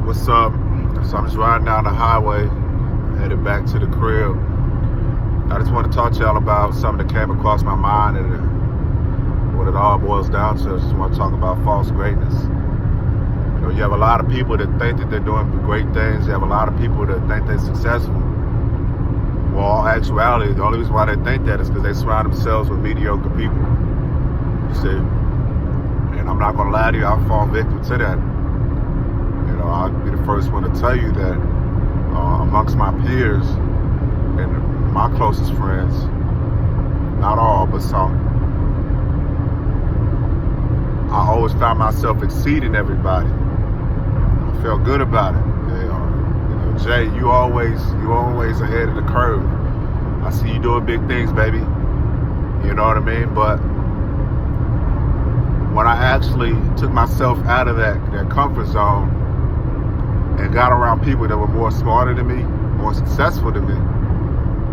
What's up? So I'm just riding down the highway, headed back to the crib. I just want to talk to y'all about something that came across my mind and what it all boils down to. I just want to talk about false greatness. You know, you have a lot of people that think that they're doing great things. You have a lot of people that think they're successful. Well, in actuality, the only reason why they think that is because they surround themselves with mediocre people. You see? And I'm not going to lie to you, I fall victim to that. You know, I'll be the first one to tell you that amongst my peers and my closest friends, not all, but some, I always found myself exceeding everybody. I felt good about it. You know, Jay, you always ahead of the curve. I see you doing big things, baby. You know what I mean? But when I actually took myself out of that comfort zone and got around people that were more smarter than me, more successful than me,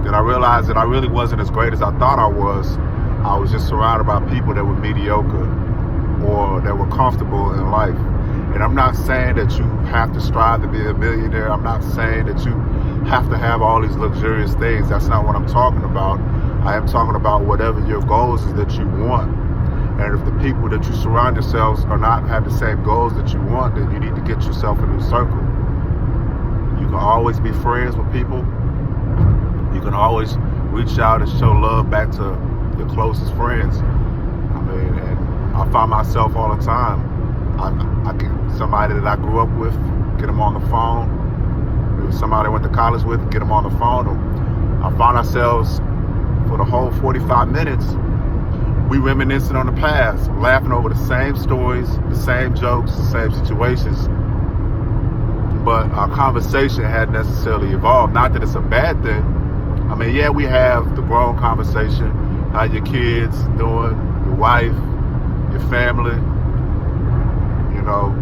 then I realized that I really wasn't as great as I thought I was. I was just surrounded by people that were mediocre or that were comfortable in life. And I'm not saying that you have to strive to be a millionaire. I'm not saying that you have to have all these luxurious things. That's not what I'm talking about. I am talking about whatever your goals is that you want. And if the people that you surround yourselves are not have the same goals that you want, then you need to get yourself a new circle. You can always be friends with people. You can always reach out and show love back to your closest friends. I mean, and I find myself all the time. I get somebody that I grew up with, get them on the phone. Maybe somebody I went to college with, get them on the phone. I find ourselves for the whole 45 minutes, we reminiscing on the past, laughing over the same stories, the same jokes, the same situations. But our conversation hadn't necessarily evolved. Not that it's a bad thing. I mean, yeah, we have the grown conversation. How your kids doing, your wife, your family, you know,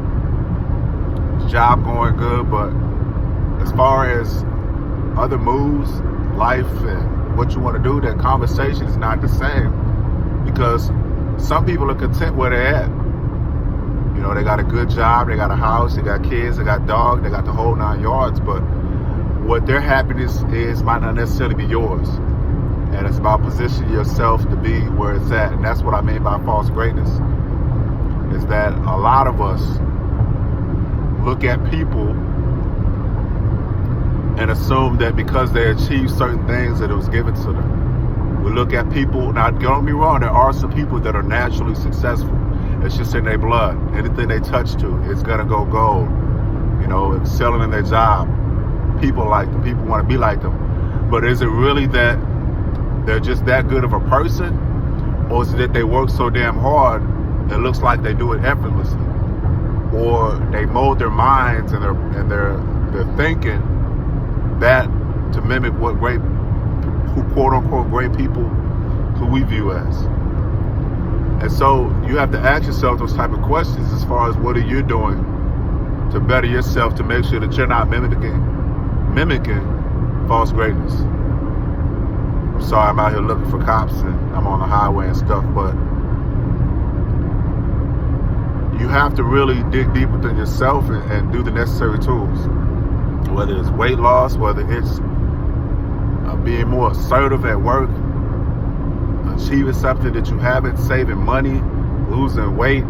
job going good. But as far as other moves, life and what you want to do, that conversation is not the same. Because some people are content where they're at. You know, they got a good job, they got a house, they got kids, they got dogs, they got the whole 9 yards, but what their happiness is might not necessarily be yours. And it's about positioning yourself to be where it's at. And that's what I mean by false greatness, is that a lot of us look at people and assume that because they achieved certain things that it was given to them. We look at people, now don't get me wrong, there are some people that are naturally successful. It's just in their blood. Anything they touch to, it's gonna go gold. You know, excelling in their job. People like them, people wanna be like them. But is it really that they're just that good of a person? Or is it that they work so damn hard, it looks like they do it effortlessly? Or they mold their minds and their thinking that to mimic what quote unquote great people who we view as. And so you have to ask yourself those type of questions as far as what are you doing to better yourself, to make sure that you're not mimicking false greatness. I'm sorry, I'm out here looking for cops and I'm on the highway and stuff, but you have to really dig deep within yourself and do the necessary tools. Whether it's weight loss, whether it's being more assertive at work, achieving something that you haven't, saving money, losing weight,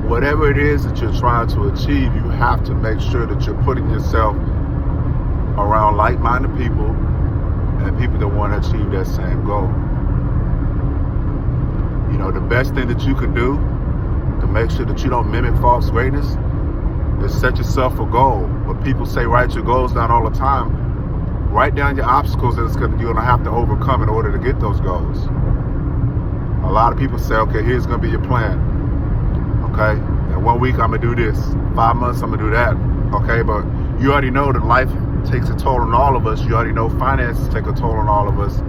whatever it is that you're trying to achieve, you have to make sure that you're putting yourself around like-minded people and people that want to achieve that same goal. You know, the best thing that you can do to make sure that you don't mimic false greatness is set yourself a goal. When people say write your goals down all the time, write down your obstacles that you're going to have to overcome in order to get those goals. A lot of people say, okay, here's going to be your plan. Okay, in 1 week I'm going to do this. 5 months I'm going to do that. Okay, but you already know that life takes a toll on all of us. You already know finances take a toll on all of us.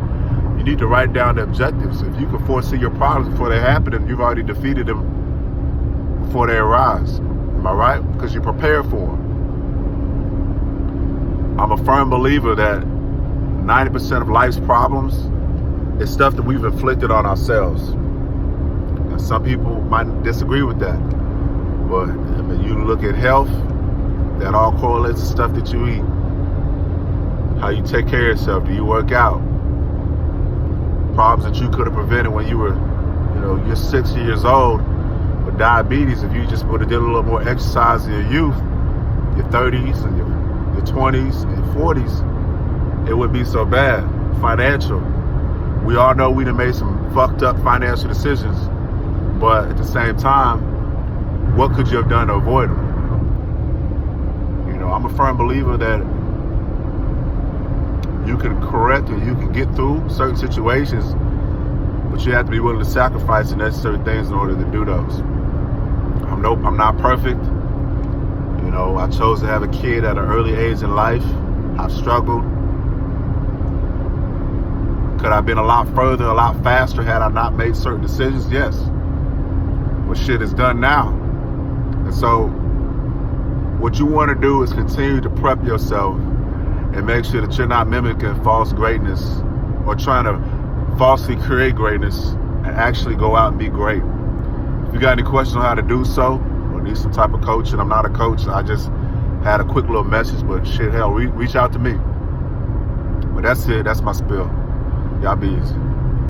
You need to write down the objectives. If you can foresee your problems before they happen, then you've already defeated them before they arise. Am I right? Because you prepare for them. I'm a firm believer that 90% of life's problems is stuff that we've inflicted on ourselves. And some people might disagree with that. But I mean, you look at health, That all correlates to stuff that you eat. How you take care of yourself. Do you work out? Problems that you could have prevented when you were, you're 60 years old with diabetes. If you just would have did a little more exercise in your youth, your 30s and your 20s and your 40s, it wouldn't be so bad. Financial. We all know we done made some fucked up financial decisions, but at the same time, what could you have done to avoid them? I'm a firm believer that you can correct and you can get through certain situations, but you have to be willing to sacrifice the necessary things in order to do those. I'm not perfect. I chose to have a kid at an early age in life. I've struggled. Could I have been a lot further, a lot faster had I not made certain decisions? Yes. But shit is done now. And so what you want to do is continue to prep yourself and make sure that you're not mimicking false greatness or trying to falsely create greatness and actually go out and be great. If you got any questions on how to do so or need some type of coaching, I'm not a coach. I just had a quick little message, but shit, hell, reach out to me. But that's it. That's my spill. Y'all be easy.